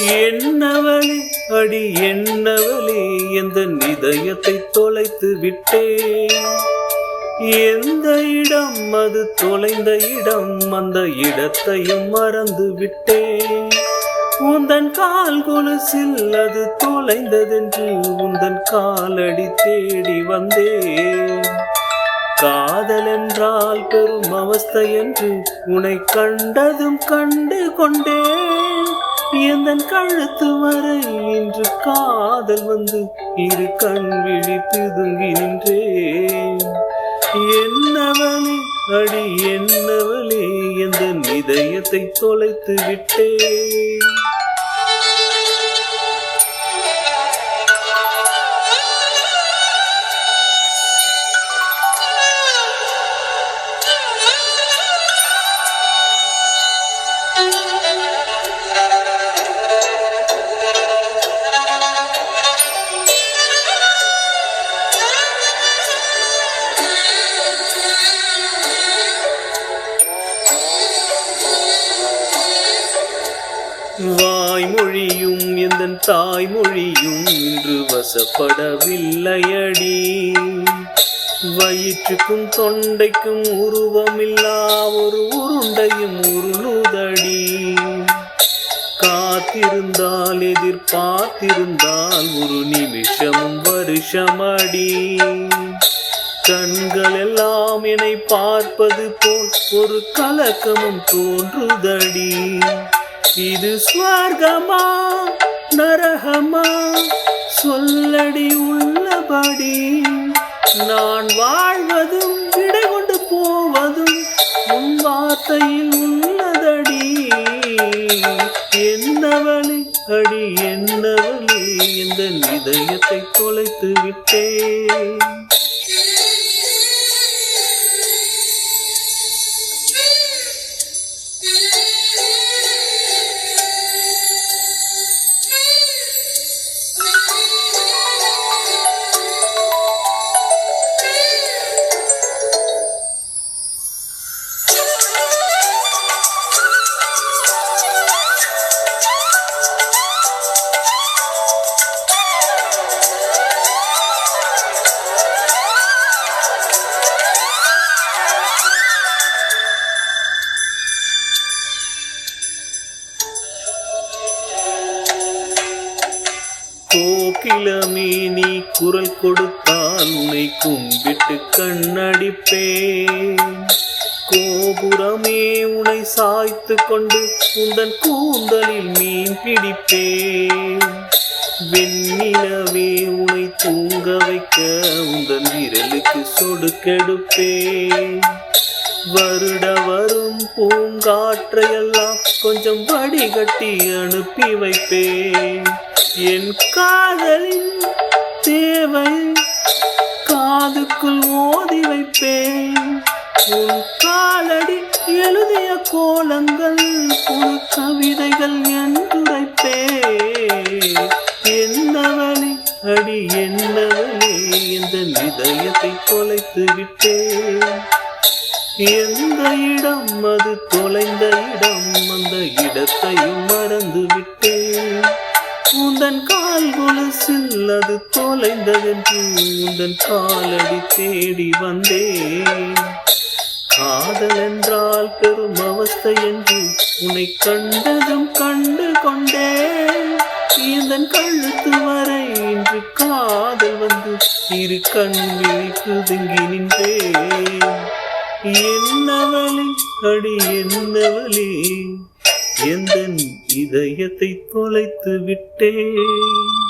என்னவளே அடி என்னவளே எந்த இதயத்தை தொலைத்து விட்டே. எந்த இடம் அது தொலைந்த இடம், அந்த இடத்தையும் மறந்து விட்டே. உந்தன் கால் கொலுசில் அது தொலைந்ததென்று உந்தன் காலடி தேடி வந்தேன். காதல் என்றால் பெரும் அவஸ்தை என்று உன்னை கண்டதும் கண்டு கொண்டேன். எந்தன் கழுத்து வரை இன்று காதல் வந்து இரு கண் விழி பிதுங்கி நின்றேன். என்னவளே அடி என்னவளே எந்த இதயத்தை தொலைத்து விட்டேன். வாய்மொழியும் எந்தன் தாய்மொழியும் இன்று வசப்படவில்லையடி. வயிற்றுக்கும் தொண்டைக்கும் உருவமில்லா ஒரு உருண்டையும் உருளுதடி. காத்திருந்தால் எதிர்பார்த்திருந்தால் ஒரு நிமிஷமும் வருஷமடி. கண்கள் எல்லாம் என்னை பார்ப்பது போல் ஒரு கலக்கமும் தோன்றுதடி. இது ஸ்வர்கமா நரகமா சொல்லடி உள்ளபடி. நான் வாழ்வதும் விடை கொண்டு போவதும் உன் வார்த்தையில் உள்ளதடி. என்னவளே அடி என்னவளே எந்த இதயத்தை தொலைத்து விட்டேன். கோகிலமே நீ குரல் கொடுத்தால் உன்னை கும்பிட்டு கண்ணடிப்பேன். கோபுரமே உன்னை சாய்த்து கொண்டு உந்தன் கூந்தலில் மீன் பிடிப்பேன். வெண்ணிலவே உன்னை தூங்க வைக்க உந்தன் விரலுக்கு சொடுக்கெடுப்பேன். வருட வரும் பூங்காற்றையெல்லாம் கொஞ்சம் வடிகட்டி அனுப்பி வைப்பேன். என் காதலின் தேவை காதுக்குள் ஓதி வைப்பேன். உன் காலடி எழுதிய கோலங்கள் புது கவிதைகள் என்றுரைப்பேன். என்னவளே அடி என்னவளே எந்த இதயத்தை தொலைத்து விட்டேன். எந்த இடம் அது தொலைந்த இடம், அந்த இடத்தையும் மறந்து விட்டேன். உந்தன் கால் கொலுசில் அது தொலைந்ததென்று உந்தன் காலடி தேடி வந்தேன். காதல் என்றால் பெரும் அவஸ்தை என்று உன்னை கண்டதும் கண்டு கொண்டேன். எந்தன் கழுத்து வரை இன்று காதல் வந்து இரு கண் விழி பிதுங்கி நின்றேன். என்னவளே அடி என்னவளே எந்தன் இதயத்தை தொலைத்து விட்டேன்.